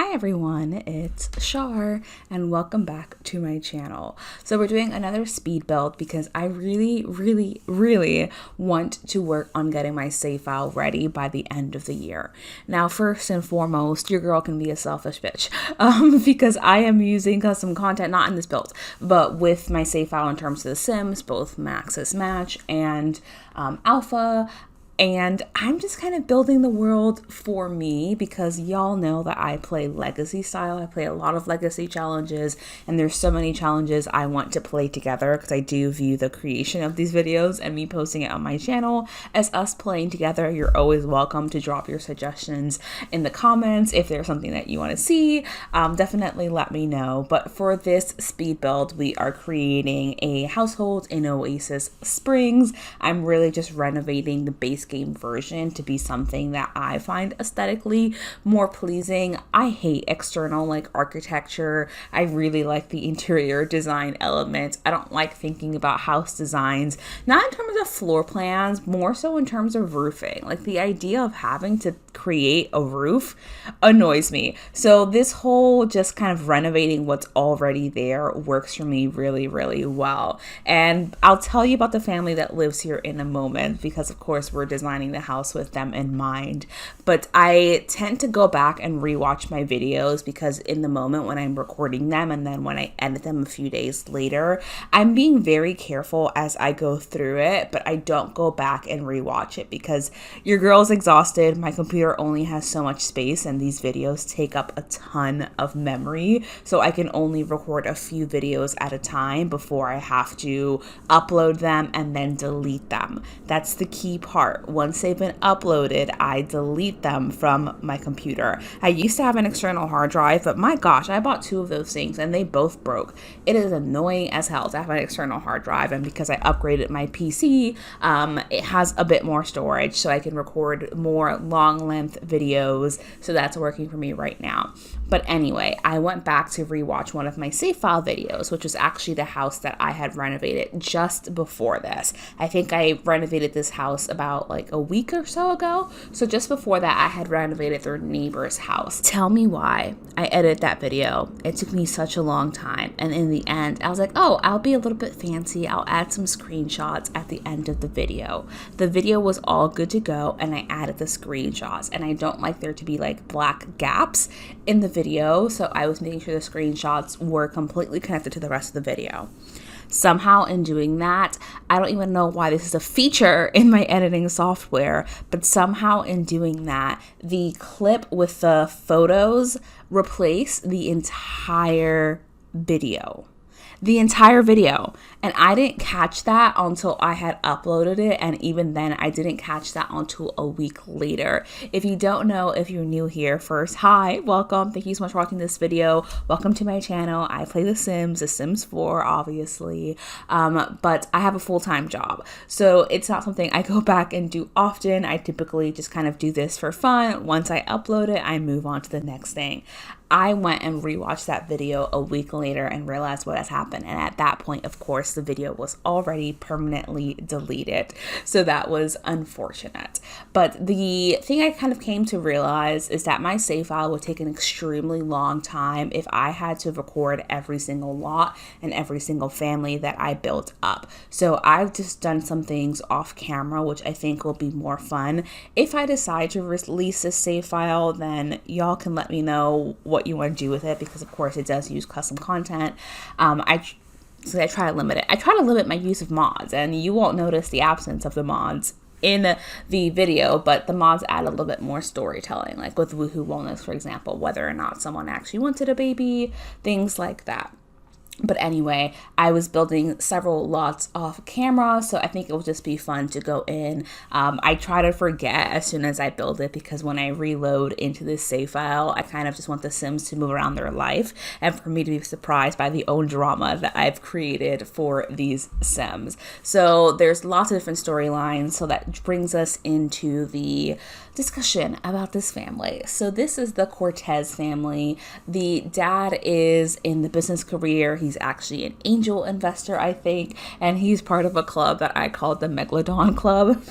Hi everyone, it's Shar and welcome back to my channel. So we're doing another speed build because I really want to work on getting my save file ready by the end of the year. Now, first and foremost, your girl can be a selfish bitch because I am using custom content, not in this build, but with my save file in terms of The Sims, both Maxis Match and Alpha. And I'm just kind of building the world for me because y'all know that I play legacy style. I play a lot of legacy challenges, and there's so many challenges I want to play together because I do view the creation of these videos and me posting it on my channel as us playing together. You're always welcome to drop your suggestions in the comments. If there's something that you want to see, definitely let me know. But for this speed build, we are creating a household in Oasis Springs. I'm really just renovating the base game version to be something that I find aesthetically more pleasing. I hate external architecture. I really like the interior design elements. I don't like thinking about house designs, not in terms of floor plans, more so in terms of roofing. Like the idea of having to create a roof annoys me. So this whole just kind of renovating what's already there works for me really well. And I'll tell you about the family that lives here in a moment because of course we're designing the house with them in mind. But I tend to go back and rewatch my videos because in the moment when I'm recording them and then when I edit them a few days later, I'm being very careful as I go through it, but I don't go back and rewatch it because your girl's exhausted. My computer only has so much space and these videos take up a ton of memory. So I can only record a few videos at a time before I have to upload them and then delete them. That's the key part. Once they've been uploaded, I delete them from my computer. I used to have an external hard drive, but my gosh, I bought two of those things and they both broke. It is annoying as hell to have an external hard drive, and because I upgraded my PC, it has a bit more storage so I can record more long length videos. So that's working for me right now. But anyway, I went back to rewatch one of my save file videos, which was actually the house that I had renovated just before this. I think I renovated this house about a week or so ago. So just before that, I had renovated their neighbor's house. Tell me why I edited that video. It took me such a long time. And in the end, I was like, oh, I'll be a little bit fancy. I'll add some screenshots at the end of the video. The video was all good to go and I added the screenshots, and I don't like there to be black gaps in the video. So I was making sure the screenshots were completely connected to the rest of the video. Somehow in doing that, I don't even know why this is a feature in my editing software, but somehow in doing that, the clip with the photos replaced the entire video. And I didn't catch that until I had uploaded it, and even then I didn't catch that until a week later. If you don't know, if you're new here, first, hi, welcome, thank you so much for watching this video. Welcome to my channel. I play The Sims 4 obviously, but I have a full-time job, so it's not something I go back and do often. I typically just kind of do this for fun. Once I upload it, I move on to the next thing. I went and rewatched that video a week later and realized what has happened. And at that point, of course, the video was already permanently deleted. So that was unfortunate. But the thing I kind of came to realize is that my save file would take an extremely long time if I had to record every single lot and every single family that I built up. So I've just done some things off camera, which I think will be more fun. If I decide to release this save file, then y'all can let me know what you want to do with it, because of course it does use custom content. I try to limit it. I try to limit my use of mods, and you won't notice the absence of the mods in the video, but the mods add a little bit more storytelling, like with Woohoo Wellness, for example, whether or not someone actually wanted a baby, things like that. But anyway, I was building several lots off camera, so I think it will just be fun to go in. I try to forget as soon as I build it, because when I reload into this save file, I kind of just want the Sims to move around their life and for me to be surprised by the own drama that I've created for these Sims. So there's lots of different storylines, so that brings us into the discussion about this family. So this is the Cortez family. The dad is in the business career. He's actually an angel investor, I think, and he's part of a club that I call the Megalodon Club.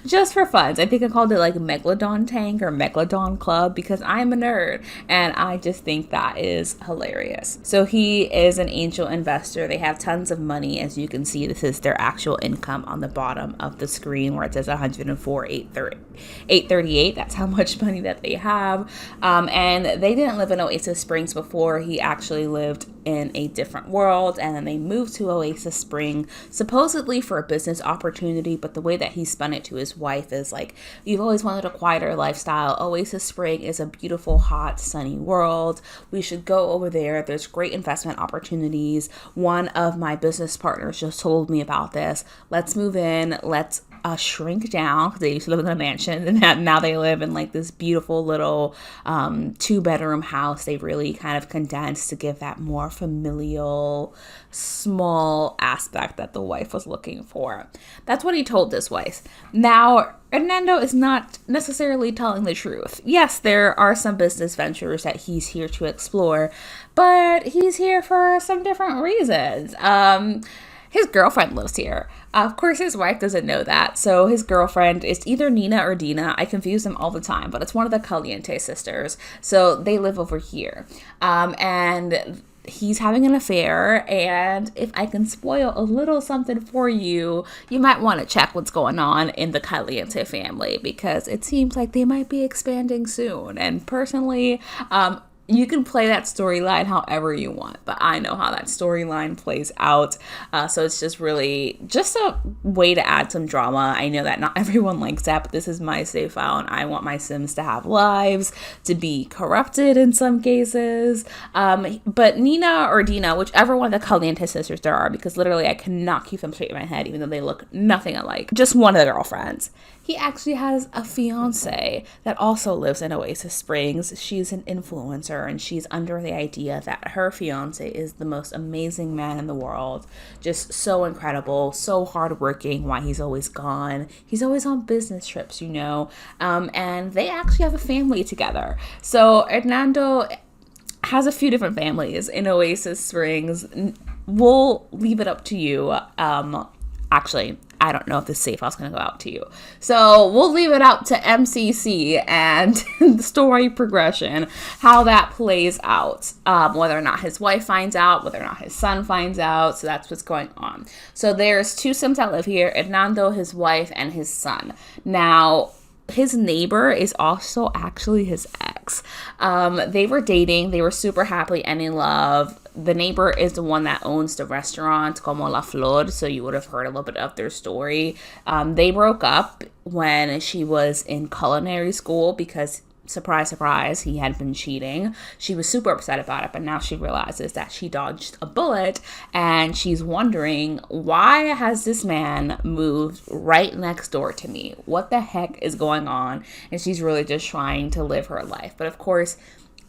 just for fun. I think I called it like Megalodon Tank or Megalodon Club because I'm a nerd and I just think that is hilarious. So he is an angel investor. They have tons of money. As you can see, this is their actual income on the bottom of the screen where it says 104,838. That's how much money that they have. And they didn't live in Oasis Springs before. He actually lived in a different world, and then they moved to Oasis Spring supposedly for a business opportunity, but the way that he spun it to his wife is like, you've always wanted a quieter lifestyle. Oasis Spring is a beautiful, hot, sunny world. We should go over there. There's great investment opportunities. One of my business partners just told me about this. Let's move in. Let's shrink down, because they used to live in a mansion and now they live in like this beautiful little 2-bedroom house. They really kind of condensed to give that more familial, small aspect that the wife was looking for. That's what he told his wife. Now, Hernando is not necessarily telling the truth. Yes, there are some business ventures that he's here to explore, but he's here for some different reasons. His girlfriend lives here. Of course, his wife doesn't know that. So his girlfriend is either Nina or Dina. I confuse them all the time, but it's one of the Caliente sisters. So they live over here. And he's having an affair. And if I can spoil a little something for you, you might want to check what's going on in the Caliente family, because it seems like they might be expanding soon. And personally, you can play that storyline however you want, but I know how that storyline plays out. So it's just really just a way to add some drama. I know that not everyone likes that, but this is my save file and I want my Sims to have lives, to be corrupted in some cases. But Nina or Dina, whichever one of the Caliente sisters there are, because literally I cannot keep them straight in my head, even though they look nothing alike. Just one of the girlfriends. He actually has a fiance that also lives in Oasis Springs. She's an influencer and she's under the idea that her fiance is the most amazing man in the world. Just so incredible, so hardworking, why he's always gone. He's always on business trips, you know. And they actually have a family together. So Hernando has a few different families in Oasis Springs. We'll leave it up to you. Actually, I don't know if this save file is going to go out to you. So we'll leave it out to MCC and the story progression, how that plays out, whether or not his wife finds out, whether or not his son finds out. So that's what's going on. So there's 2 Sims that live here, Hernando, his wife, and his son. Now, his neighbor is also actually his ex. They were dating. They were super happily and in love. The neighbor is the one that owns the restaurant Como La Flor, so you would have heard a little bit of their story. They broke up when she was in culinary school because, surprise, surprise, he had been cheating. She was super upset about it, but now she realizes that she dodged a bullet, and she's wondering, why has this man moved right next door to me? What the heck is going on? And she's really just trying to live her life. But of course,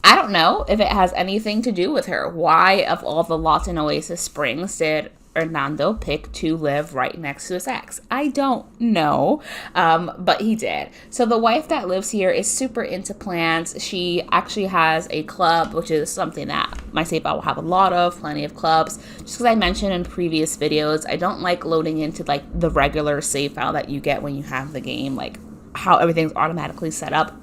I don't know if it has anything to do with her. Why, of all the lots in Oasis Springs, did Hernando pick to live right next to his ex? I don't know, but he did. So the wife that lives here is super into plants. She actually has a club, which is something that my save file will have a lot of, plenty of clubs. Just because I mentioned in previous videos, I don't like loading into like the regular save file that you get when you have the game, like how everything's automatically set up.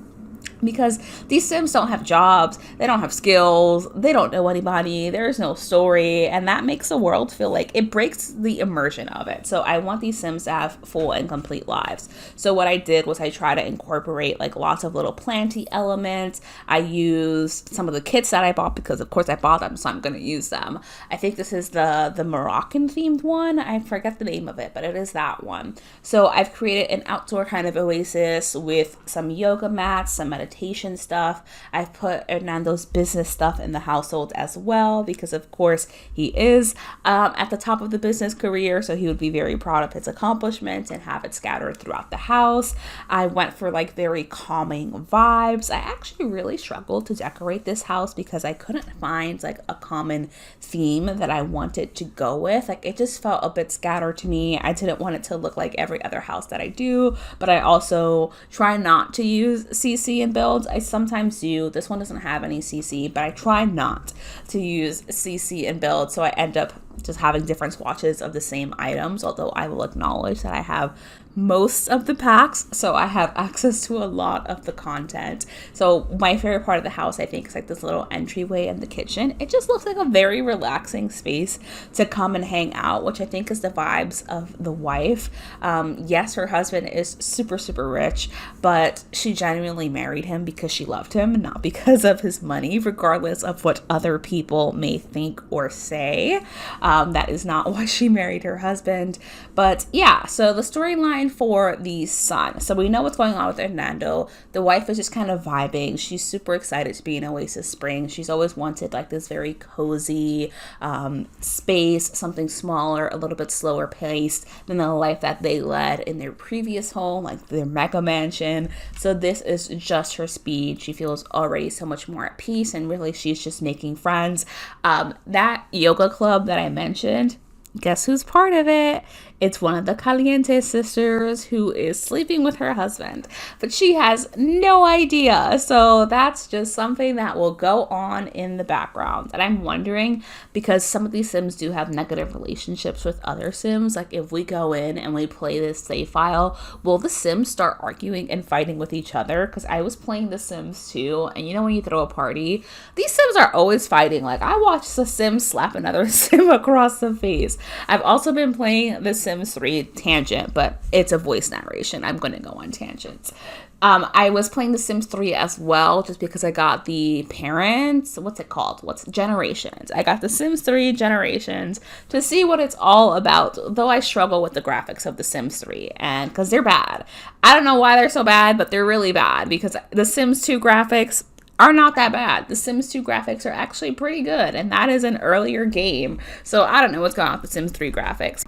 Because these Sims don't have jobs, they don't have skills, they don't know anybody, there's no story, and that makes the world feel like it breaks the immersion of it. So I want these Sims to have full and complete lives. So what I did was I tried to incorporate like lots of little planty elements. I used some of the kits that I bought because of course I bought them, so I'm going to use them. I think this is the Moroccan themed one. I forget the name of it, but it is that one. So I've created an outdoor kind of oasis with some yoga mats, some meditation stuff. I've put Hernando's business stuff in the household as well because of course he is at the top of the business career, so he would be very proud of his accomplishments and have it scattered throughout the house. I went for like very calming vibes. I actually really struggled to decorate this house because I couldn't find like a common theme that I wanted to go with. Like it just felt a bit scattered to me. I didn't want it to look like every other house that I do, but I also try not to use CC and builds. I sometimes do. This one doesn't have any CC, but I try not to use CC and build, so I end up just having different swatches of the same items, although I will acknowledge that I have most of the packs, so I have access to a lot of the content. So my favorite part of the house, I think, is like this little entryway in the kitchen. It just looks like a very relaxing space to come and hang out, which I think is the vibes of the wife. Yes, her husband is super, super rich, but she genuinely married him because she loved him, not because of his money, regardless of what other people may think or say. That is not why she married her husband. But yeah, so the storyline for the son. So we know what's going on with Hernando. The wife is just kind of vibing. She's super excited to be in Oasis Springs. She's always wanted like this very cozy space, something smaller, a little bit slower paced than the life that they led in their previous home, like their mega mansion. So this is just her speed. She feels already so much more at peace, and really she's just making friends. That yoga club that I mentioned, guess who's part of it? It's one of the Caliente sisters who is sleeping with her husband, but she has no idea. So that's just something that will go on in the background. And I'm wondering, because some of these Sims do have negative relationships with other Sims, like if we go in and we play this save file, will the Sims start arguing and fighting with each other? Because I was playing The Sims 2, and you know when you throw a party, these Sims are always fighting. Like I watched a Sim slap another Sim across the face. I've also been playing The Sims 3 tangent, but it's a voice narration. I'm going to go on tangents. I was playing The Sims 3 as well, just because I got the parents, what's it called? What's Generations? I got The Sims 3 Generations to see what it's all about, though I struggle with the graphics of The Sims 3, and because they're bad. I don't know why they're so bad, but they're really bad, because The Sims 2 graphics are not that bad. The Sims 2 graphics are actually pretty good, and that is an earlier game. So I don't know what's going on with The Sims 3 graphics.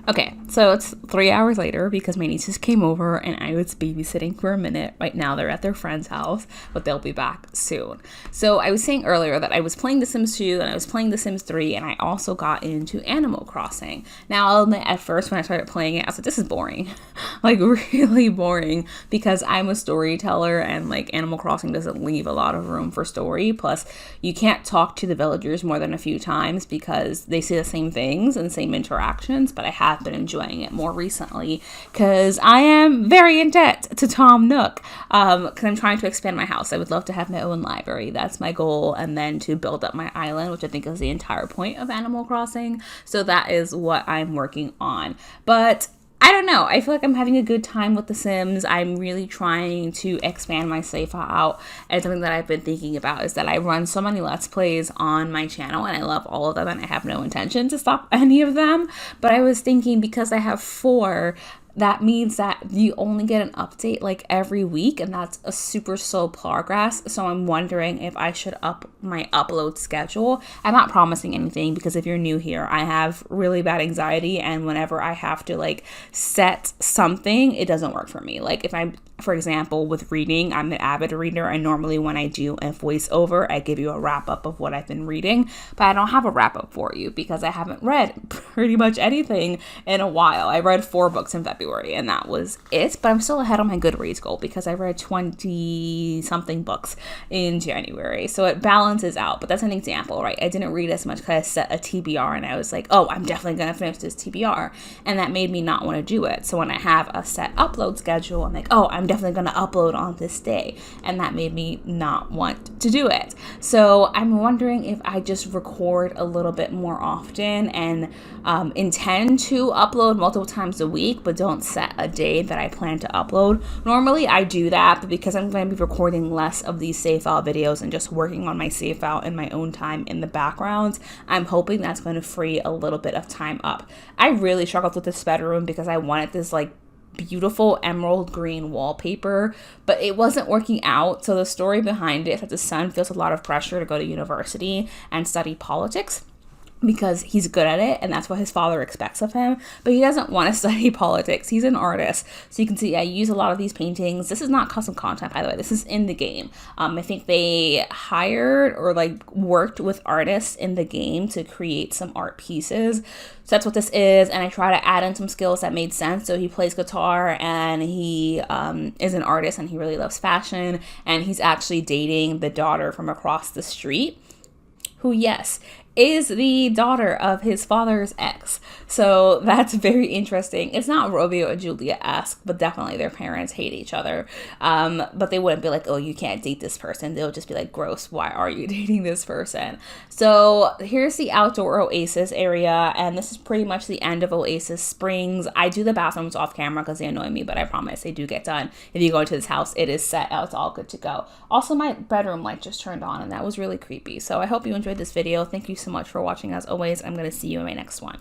Okay, so it's 3 hours later because my nieces came over and I was babysitting for a minute. Right now they're at their friend's house, but they'll be back soon. So I was saying earlier that I was playing The Sims 2 and I was playing The Sims 3, and I also got into Animal Crossing. Now I'll admit, at first when I started playing it, I was like, this is boring. Like really boring, because I'm a storyteller and like Animal Crossing doesn't leave a lot of room for story. Plus you can't talk to the villagers more than a few times because they say the same things and same interactions, but I have been enjoying it more recently because I am very in debt to Tom Nook, because I'm trying to expand my house. I would love to have my own library. That's my goal, and then to build up my island, which I think is the entire point of Animal Crossing. So that is what I'm working on. But I don't know. I feel like I'm having a good time with The Sims. I'm really trying to expand my save file out. And something that I've been thinking about is that I run so many Let's Plays on my channel, and I love all of them, and I have no intention to stop any of them. But I was thinking, because I have 4, that means that you only get an update like every week, and that's a super slow progress. So I'm wondering if I should up my upload schedule. I'm not promising anything, because if you're new here, I have really bad anxiety, and whenever I have to like set something, it doesn't work for me. Like if I'm, for example, with reading, I'm an avid reader, and normally when I do a voiceover, I give you a wrap up of what I've been reading, but I don't have a wrap up for you because I haven't read pretty much anything in a while. I read 4 books in February, and that was it. But I'm still ahead on my Goodreads goal because I read 20 something books in January. So it balances out. But that's an example, right? I didn't read as much because I set a TBR, and I was like, oh, I'm definitely going to finish this TBR. And that made me not want to do it. So when I have a set upload schedule, I'm like, oh, I'm definitely going to upload on this day. And that made me not want to do it. So I'm wondering if I just record a little bit more often and intend to upload multiple times a week, but don't set a day that I plan to upload. Normally I do that, but because I'm going to be recording less of these save file videos and just working on my save file in my own time in the background, I'm hoping that's going to free a little bit of time up. I really struggled with this bedroom because I wanted this like beautiful emerald green wallpaper, but it wasn't working out. So the story behind it is that the son feels a lot of pressure to go to university and study politics because he's good at it, and that's what his father expects of him, but he doesn't want to study politics. He's an artist. So you can see I use a lot of these paintings. This is not custom content, by the way. This is in the game. I think they hired or like worked with artists in the game to create some art pieces. So that's what this is, and I try to add in some skills that made sense. So he plays guitar, and he is an artist, and he really loves fashion, and he's actually dating the daughter from across the street, who, yes, is the daughter of his father's ex. So that's very interesting. It's not Romeo and Juliet-esque, but definitely their parents hate each other. But they wouldn't be like, oh, you can't date this person. They'll just be like, gross, why are you dating this person? So here's the outdoor Oasis area, and this is pretty much the end of Oasis Springs. I do the bathrooms off camera because they annoy me, but I promise they do get done. If you go into this house, it is set out. It's all good to go. Also, my bedroom light just turned on, and that was really creepy. So I hope you enjoyed this video. Thank you so much for watching. As always, I'm going to see you in my next one.